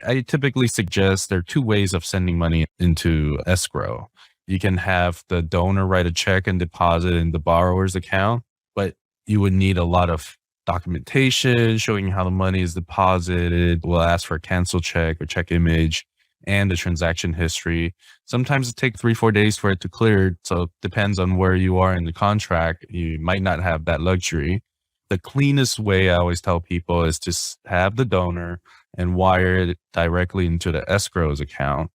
I typically suggest there are two ways of sending money into escrow. You can have the donor write a check and deposit in the borrower's account, but you would need a lot of documentation showing how the money is deposited. We'll ask for a cancel check or check image and the transaction history. Sometimes it takes 3-4 days for it to clear. So it depends on where you are in the contract. You might not have that luxury. The cleanest way I always tell people is to have the donor and wire it directly into the escrow's account.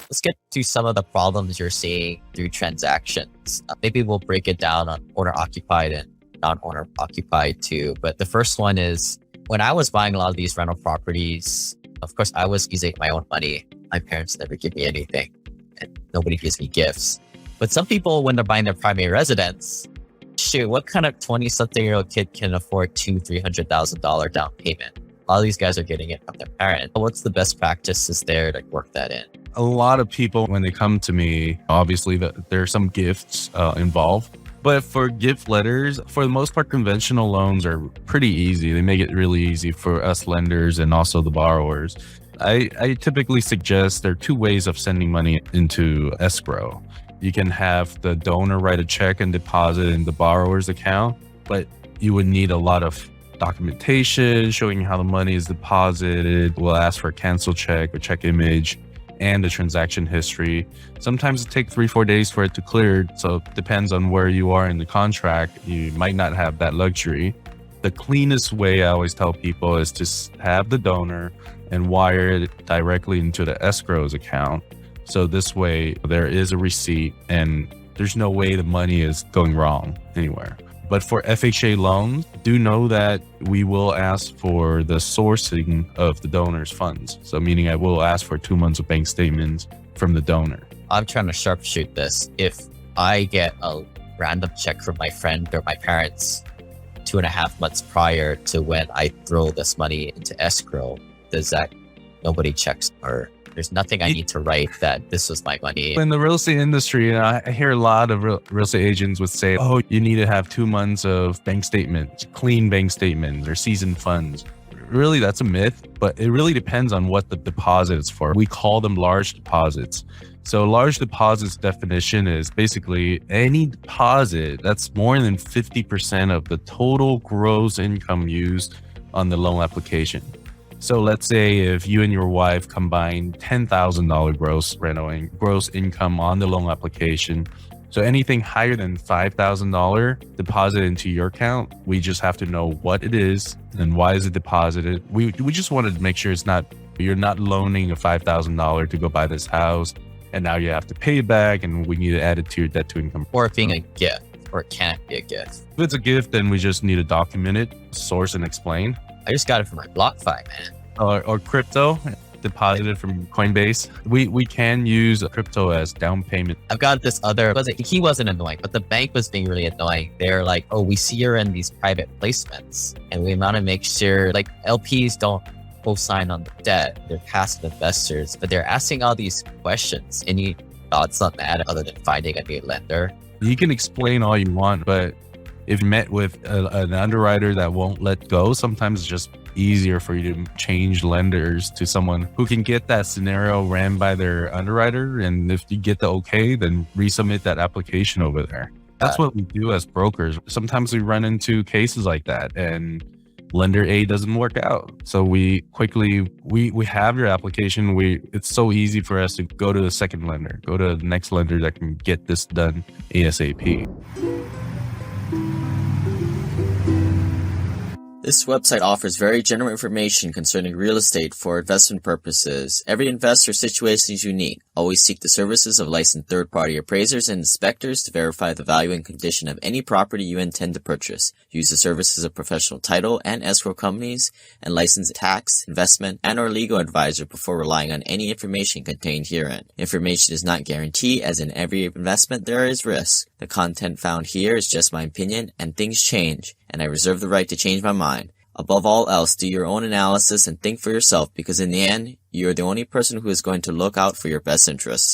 Let's get to some of the problems you're seeing through transactions. Maybe we'll break it down on owner-occupied and non-owner occupied too. But the first one is when I was buying a lot of these rental properties, of course, I was using my own money. My parents never give me anything and nobody gives me gifts. But some people, when they're buying their primary residence, shoot, what kind of 20-something-year-old kid can afford $200,000-$300,000 down payment? A lot of these guys are getting it from their parents. What's the best practices there to work that in? A lot of people, when they come to me, obviously there are some gifts involved. But for gift letters, for the most part, conventional loans are pretty easy. They make it really easy for us lenders and also the borrowers. I typically suggest there are two ways of sending money into escrow. You can have the donor write a check and deposit in the borrower's account, but you would need a lot of documentation showing how the money is deposited. We'll ask for a cancel check or check image and the transaction history. Sometimes it takes 3-4 days for it to clear. So it depends on where you are in the contract. You might not have that luxury. The cleanest way I always tell people is to have the donor and wire it directly into the escrow's account. So this way there is a receipt and there's no way the money is going wrong anywhere. But for FHA loans, do know that we will ask for the sourcing of the donor's funds. So meaning I will ask for 2 months of bank statements from the donor. I'm trying to sharpshoot this. If I get a random check from my friend or my parents 2.5 months prior to when I throw this money into escrow, does that nobody checks, or there's nothing I need to write that this was my money? In the real estate industry, I hear a lot of real estate agents would say, oh, you need to have 2 months of bank statements, clean bank statements or seasoned funds. Really, that's a myth, but it really depends on what the deposit is for. We call them large deposits. So large deposits definition is basically any deposit that's more than 50% of the total gross income used on the loan application. So let's say if you and your wife combine $10,000 gross income on the loan application, so anything higher than $5,000 deposited into your account, we just have to know what it is and why is it deposited. We just wanted to make sure you're not loaning a $5,000 to go buy this house and now you have to pay it back and we need to add it to your debt to income. Or it being a gift, or it can't be a gift. If it's a gift, then we just need to document it, source and explain. I just got it from my BlockFi, man. Or crypto deposited from Coinbase. We can use crypto as down payment. I've got this other, he wasn't annoying, but the bank was being really annoying. They're like, oh, we see you're in these private placements and we want to make sure, like, LPs don't co-sign on the debt. They're passive investors, but they're asking all these questions. Any thoughts on that other than finding a new lender? You can explain all you want, but if you met with an underwriter that won't let go, sometimes it's just easier for you to change lenders to someone who can get that scenario ran by their underwriter. And if you get the okay, then resubmit that application over there. That's what we do as brokers. Sometimes we run into cases like that and lender A doesn't work out. So we quickly, we have your application. It's so easy for us to go to the second lender, go to the next lender that can get this done ASAP. This website offers very general information concerning real estate for investment purposes. Every investor's situation is unique. Always seek the services of licensed third-party appraisers and inspectors to verify the value and condition of any property you intend to purchase. Use the services of professional title and escrow companies and licensed tax, investment, and or legal advisor before relying on any information contained herein. Information is not guaranteed, as in every investment there is risk. The content found here is just my opinion, and things change, and I reserve the right to change my mind. Above all else, do your own analysis and think for yourself, because in the end, you are the only person who is going to look out for your best interests.